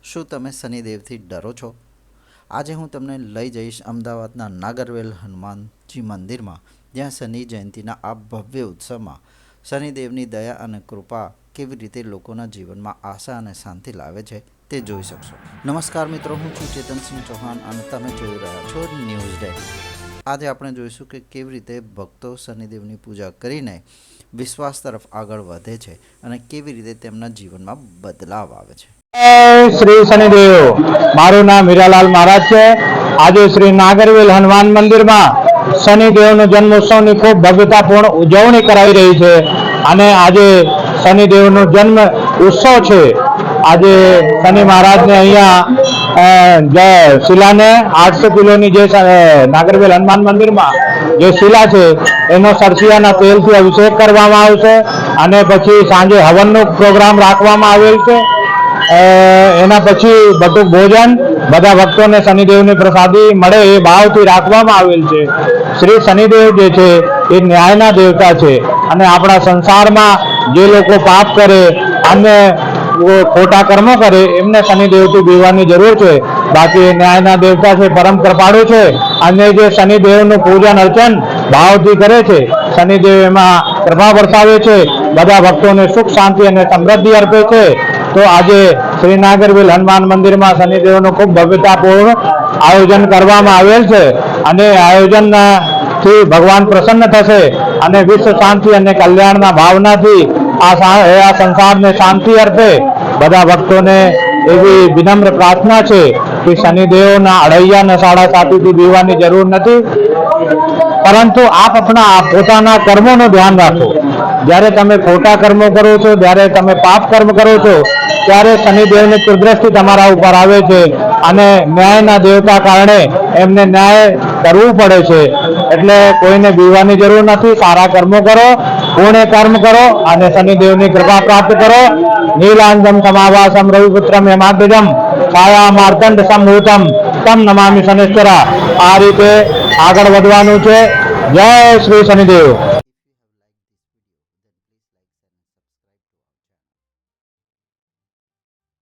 શું તમે શનિદેવથી ડરો છો? આજે હું તમને લઈ જઈશ અમદાવાદના નાગરવેલ હનુમાનજી મંદિરમાં, જ્યાં શનિ જયંતિના આ ભવ્ય ઉત્સવમાં શનિદેવની દયા અને કૃપા કેવી રીતે લોકોના જીવનમાં આશા અને શાંતિ લાવે છે તે જોઈ શકશો. નમસ્કાર મિત્રો, હું છું ચેતનસિંહ ચૌહાણ અને તમે જોઈ રહ્યા છો ન્યૂઝ ડે. આજે આપણે જોઈશું કે કેવી રીતે ભક્તો શનિદેવની પૂજા કરીને વિશ્વાસ તરફ આગળ વધે છે અને કેવી રીતે તેમના જીવનમાં બદલાવ આવે છે. શ્રી શનિદેવ. મારું નામ હીરાલાલ મહારાજ છે. આજે શ્રી નાગરવેલ હનુમાન મંદિરમાં શનિદેવનો જન્મોત્સવની ખૂબ ભવ્યતાપૂર્ણ ઉજવણી કરાઈ રહી છે અને આજે શનિદેવનો જન્મ ઉત્સવ છે. આજે શનિ મહારાજને અહીંયા શિલાને 800 કિલોની જે નાગરવેલ હનુમાન મંદિરમાં જે શિલા છે એનો સરસિયાના તેલથી અભિષેક કરવામાં આવશે અને પછી સાંજે હવનનો પ્રોગ્રામ રાખવામાં આવેલ છે. એના પછી બધું ભોજન બધા ભક્તોને શનિદેવની પ્રસાદી મળે એ ભાવથી રાખવામાં આવેલ છે. શ્રી શનિદેવ જે છે એ ન્યાયના દેવતા છે અને આપણા સંસારમાં જે લોકો પાપ કરે અને ખોટા કર્મો કરે એમને શનિદેવથી બીવવાની જરૂર છે. બાકી ન્યાયના દેવતા છે, પરમ કૃપાળુ છે અને જે શનિદેવનું પૂજન અર્ચન ભાવથી કરે છે, શનિદેવ એમાં કૃપા વરસાવે છે, બધા ભક્તોને સુખ શાંતિ અને સમૃદ્ધિ અર્પે છે. તો આજે શ્રી નાગરવેલ હનુમાન મંદિરમાં શનિદેવનું ખૂબ ભવ્યતાપૂર્ણ આયોજન કરવામાં આવેલ છે અને આયોજનથી ભગવાન પ્રસન્ન થશે અને વિશ્વ શાંતિ અને કલ્યાણના ભાવનાથી આ સંસારને શાંતિ અર્પે. બધા ભક્તોને એવી વિનમ્ર પ્રાર્થના છે કે શનિદેવના અડૈયાના સાડા સાતીથી બીવાની જરૂર નથી, પરંતુ આપ આપણા પોતાના કર્મોનું ધ્યાન રાખો. જ્યારે તમે ખોટા કર્મો કરો છો, જ્યારે તમે પાપ કર્મ કરો છો, ત્યારે શનિદેવની કુદરતી તમારા ઉપર આવે છે અને ન્યાયના દેવતા કારણે એમને ન્યાય કરવું પડે છે. એટલે કોઈને બીવાની જરૂર નથી. સારા કર્મો કરો, પુણ્ય કર્મ કરો અને શનિદેવની કૃપા પ્રાપ્ત કરો. નીલાંજમ સમાવાસમ રવિપુત્રમ યમાદ્યજમ છાયા માર્તંડ સંભૂતમ તમ નમામિ શનિશ્ચરા. આ રીતે આગળ વધવાનું છે. જય શ્રી શનિદેવ.